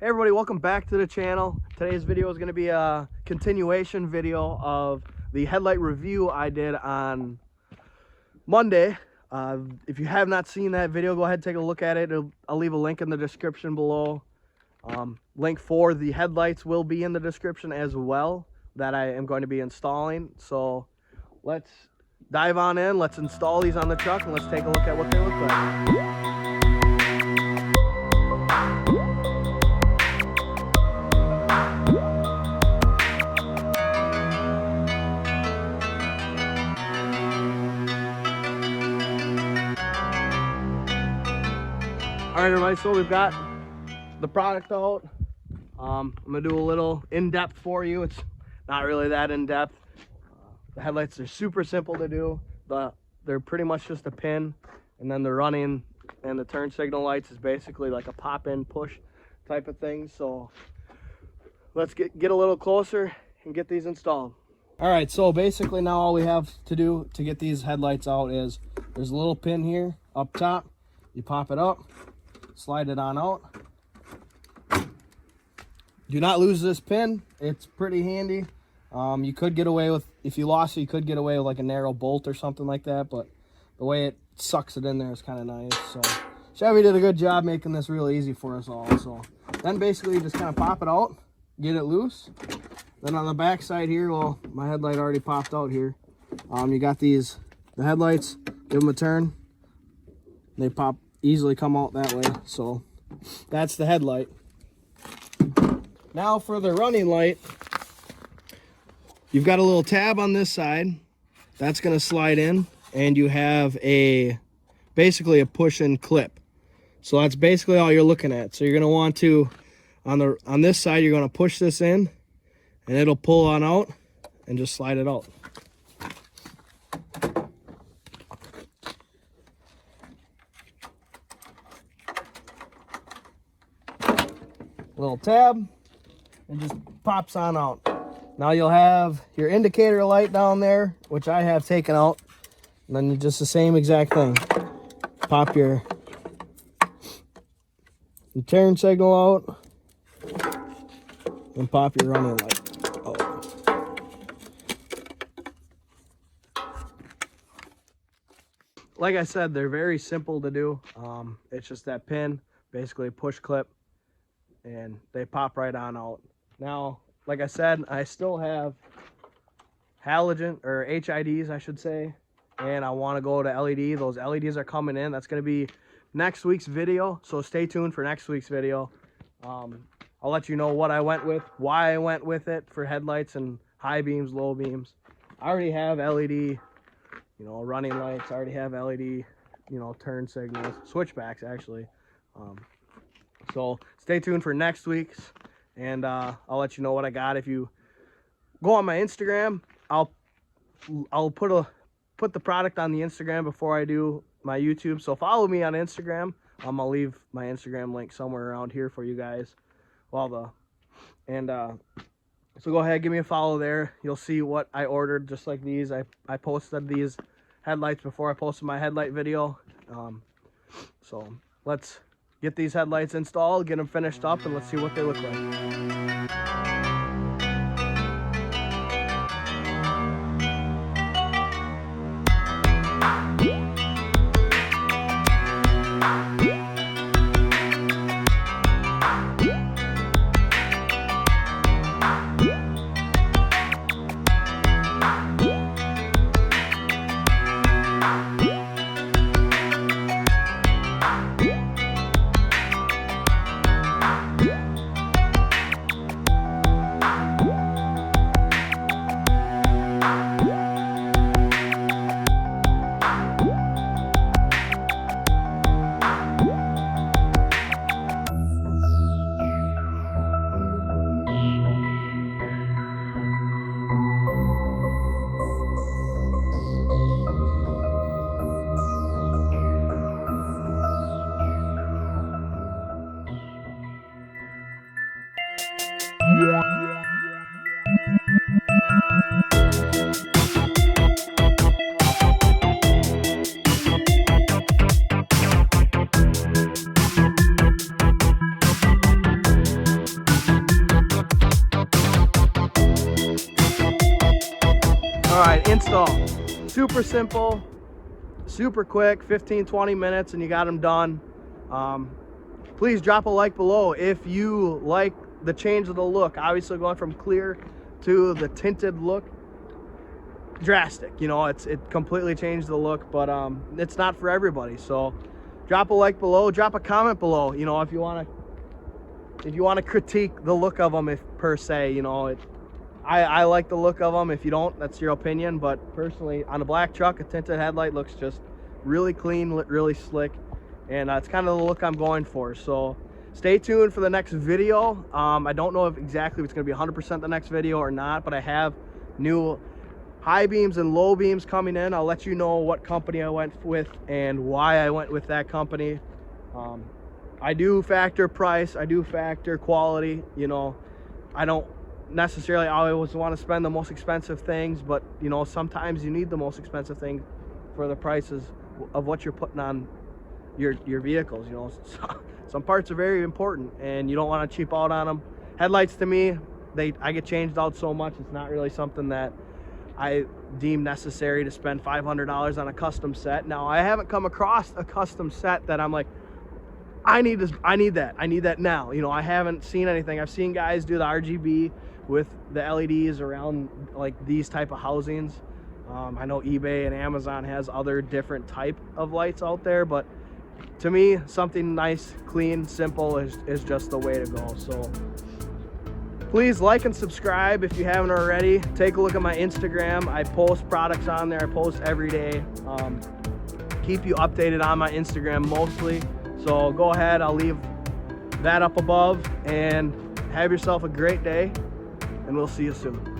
Hey everybody, welcome back to the channel. Today's video is going to be a continuation video of the headlight review I did on Monday. If you have not seen that video, go ahead and take a look at it. I'll leave a link in the description below. Link for the headlights will be in the description as well, that I am going to be installing. So let's dive on in, let's install these on the truck, and let's take a look at what they look like. All right, everybody, so we've got the product out. I'm gonna do a little in-depth for you. It's not really that in-depth. The headlights are super simple to do. They're pretty much just a pin, and then the running and the turn signal lights is basically like a pop-in push type of thing. So let's get a little closer and get these installed. All right, so basically now all we have to do to get these headlights out is there's a little pin here up top. You pop it up, slide it on out. Do not lose this pin. It's pretty handy. You could get away with, if you lost it, you could get away with like a narrow bolt or something like that, but the way it sucks it in there is kind of nice. So Chevy did a good job making this real easy for us all. So then basically you just kind of pop it out, get it loose. Then on the back side here, well, my headlight already popped out here. You got the headlights, give them a turn. They pop, easily come out that way. So that's the headlight. Now for the running light, you've got a little tab on this side that's going to slide in, and you have basically a push-in clip. So that's basically all you're looking at. So you're going to want to, on this side, you're going to push this in, and it'll pull on out and just slide it out. Little tab, and just pops on out. Now you'll have your indicator light down there, which I have taken out, and then you just the same exact thing. Pop your turn signal out, and pop your running light out. Like I said, they're very simple to do. It's just that pin, basically a push clip, and they pop right on out. Now, like I said, I still have halogen, or HIDs I should say, and I want to go to LED. Those LEDs are coming in. That's going to be next week's video, so stay tuned for next week's video. I'll let you know what I went with, why I went with it for headlights and high beams, low beams. I already have LED, running lights. I already have LED, turn signals, switchbacks actually. So stay tuned for next week's, and I'll let you know what I got. If you go on my Instagram, I'll put the product on the Instagram before I do my YouTube. So follow me on Instagram. I'll leave my Instagram link somewhere around here for you guys. So go ahead, give me a follow there. You'll see what I ordered, just like these. I posted these headlights before I posted my headlight video. So let's get these headlights installed, get them finished up, and let's see what they look like. install. Super simple, super quick, 15-20 minutes and you got them done. Please drop a like below if you like the change of the look. Obviously going from clear to the tinted look, drastic, you know, it completely changed the look, but it's not for everybody. So drop a like below, drop a comment below, you know, if you want to critique the look of them, if per se, you know, I like the look of them. If you don't, that's your opinion, but personally on a black truck, a tinted headlight looks just really clean, really slick, and it's kind of the look I'm going for. So stay tuned for the next video. I don't know if exactly it's going to be 100% the next video or not, but I have new high beams and low beams coming in. I'll let you know what company I went with and why I went with that company. I do factor price, I do factor quality, you know. I don't necessarily always want to spend the most expensive things, but you know, sometimes you need the most expensive thing for the prices of what you're putting on your vehicles. You know, some parts are very important and you don't want to cheap out on them. Headlights, to me, I get changed out so much, it's not really something that I deem necessary to spend $500 on a custom set. Now, I haven't come across a custom set that I'm like, I need this, I need that now. You know, I haven't seen anything. I've seen guys do the RGB with the LEDs around like these type of housings. I know eBay and Amazon has other different type of lights out there, but to me, something nice, clean, simple is just the way to go. So please like and subscribe if you haven't already. Take a look at my Instagram. I post products on there. I post every day. Keep you updated on my Instagram mostly. So go ahead, I'll leave that up above, and have yourself a great day, and we'll see you soon.